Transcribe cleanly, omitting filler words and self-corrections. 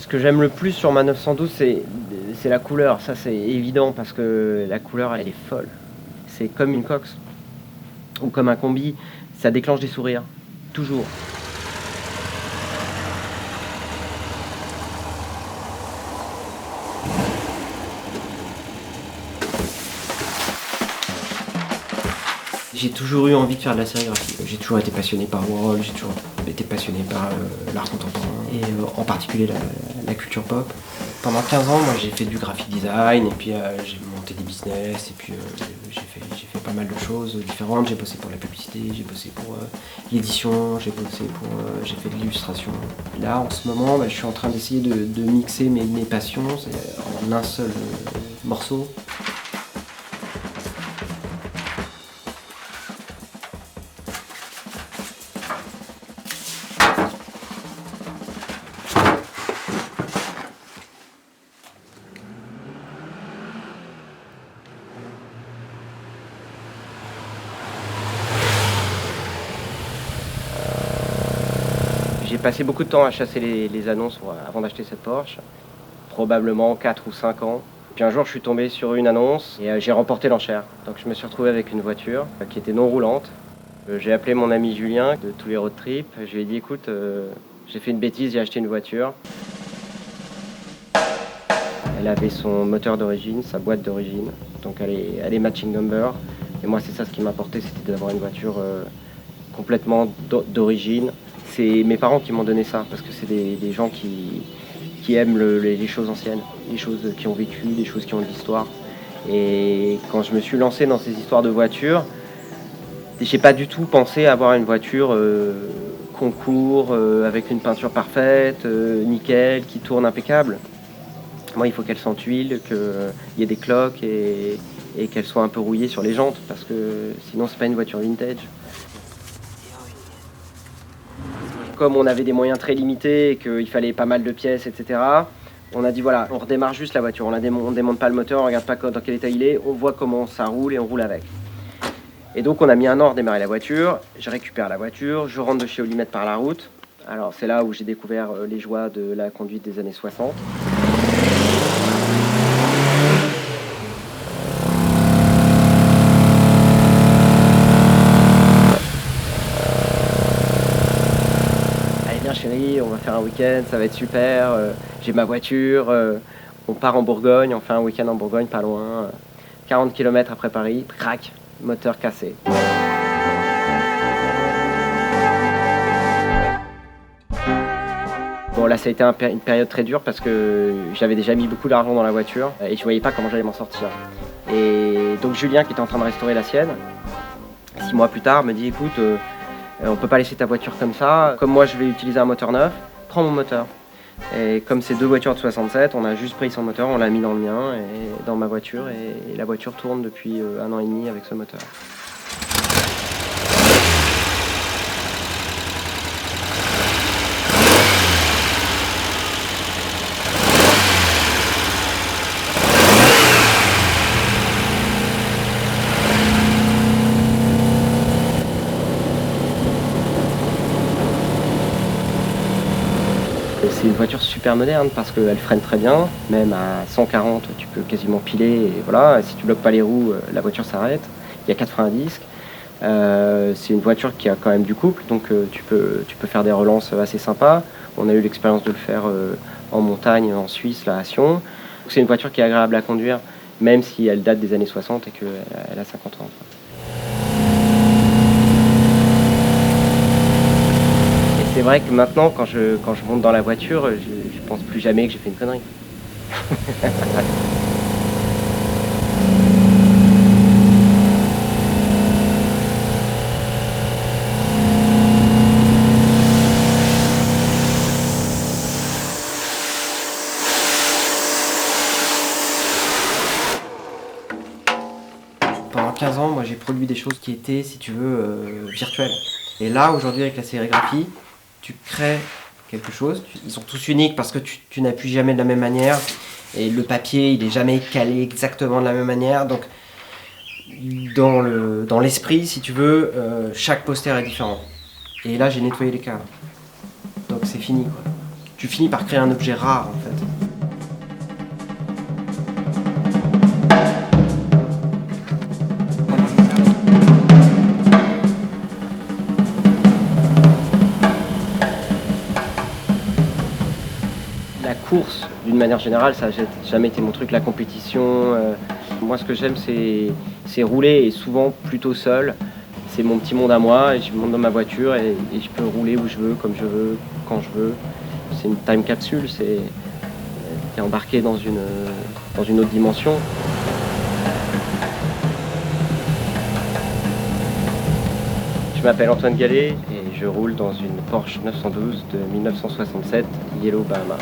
Ce que j'aime le plus sur ma 912, c'est la couleur. Ça, c'est évident parce que la couleur, elle est folle. C'est comme une Cox ou comme un combi. Ça déclenche des sourires. Toujours. J'ai toujours eu envie de faire de la sérigraphie. J'ai toujours été passionné par Warhol, j'ai toujours été passionné par l'art contemporain et en particulier la culture pop. Pendant 15 ans, moi j'ai fait du graphic design et puis j'ai monté des business et puis j'ai fait pas mal de choses différentes. J'ai bossé pour la publicité, j'ai bossé pour l'édition, j'ai fait de l'illustration. Là en ce moment, je suis en train d'essayer de mixer mes passions en un seul morceau. J'ai passé beaucoup de temps à chasser les annonces avant d'acheter cette Porsche, probablement 4 ou 5 ans. Puis un jour, je suis tombé sur une annonce et j'ai remporté l'enchère. Donc je me suis retrouvé avec une voiture qui était non roulante. J'ai appelé mon ami Julien de tous les road trips. Je lui ai dit, écoute, j'ai fait une bêtise, j'ai acheté une voiture. Elle avait son moteur d'origine, sa boîte d'origine, donc elle est matching number. Et moi, c'est ça ce qui m'importait, c'était d'avoir une voiture complètement d'origine. C'est mes parents qui m'ont donné ça, parce que c'est des gens qui aiment les choses anciennes, les choses qui ont vécu, les choses qui ont de l'histoire. Et quand je me suis lancé dans ces histoires de voitures, j'ai pas du tout pensé à avoir une voiture concours, avec une peinture parfaite, nickel, qui tourne impeccable. Moi, il faut qu'elle sente l'huile, qu'il y ait des cloques et qu'elle soit un peu rouillée sur les jantes, parce que sinon, c'est pas une voiture vintage. Comme on avait des moyens très limités et qu'il fallait pas mal de pièces, etc., on a dit voilà, on redémarre juste la voiture, on démonte pas le moteur, on regarde pas dans quel état il est, on voit comment ça roule et on roule avec. Et donc on a mis un an à redémarrer la voiture, je récupère la voiture, je rentre de chez Olimètre par la route. Alors c'est là où j'ai découvert les joies de la conduite des années 60. Chérie, on va faire un week-end, ça va être super, j'ai ma voiture, on part en Bourgogne, on fait un week-end en Bourgogne, pas loin, 40 km après Paris, crac, moteur cassé. Bon là ça a été une période très dure parce que j'avais déjà mis beaucoup d'argent dans la voiture et je voyais pas comment j'allais m'en sortir. Et donc Julien qui était en train de restaurer la sienne, 6 mois plus tard me dit écoute, on peut pas laisser ta voiture comme ça. Comme moi je vais utiliser un moteur neuf, prends mon moteur. Et comme c'est 2 voitures de 67, on a juste pris son moteur, on l'a mis dans le mien et dans ma voiture et la voiture tourne depuis 1 an et demi avec ce moteur. C'est une voiture super moderne parce qu'elle freine très bien, même à 140 tu peux quasiment piler et voilà, si tu bloques pas les roues, la voiture s'arrête. Il y a 4 freins à disque. C'est une voiture qui a quand même du couple, donc tu peux faire des relances assez sympas. On a eu l'expérience de le faire en montagne en Suisse, là à Sion. C'est une voiture qui est agréable à conduire, même si elle date des années 60 et qu'elle a 50 ans. C'est vrai que maintenant, quand je monte dans la voiture, je pense plus jamais que j'ai fait une connerie. Pendant 15 ans, moi j'ai produit des choses qui étaient, si tu veux, virtuelles. Et là, aujourd'hui, avec la sérigraphie, tu crées quelque chose. Ils sont tous uniques parce que tu n'appuies jamais de la même manière. Et le papier, il n'est jamais calé exactement de la même manière. Donc, dans l'esprit, si tu veux, chaque poster est différent. Et là, j'ai nettoyé les cadres. Donc, c'est fini, quoi. tu finis par créer un objet rare en fait. La course, d'une manière générale, ça n'a jamais été mon truc. La compétition, moi ce que j'aime c'est rouler et souvent plutôt seul. C'est mon petit monde à moi et je monte dans ma voiture et je peux rouler où je veux, comme je veux, quand je veux. C'est une time capsule, t'es embarqué dans une autre dimension. Je m'appelle Antoine Gallet et je roule dans une Porsche 912 de 1967 Yellow Bahama.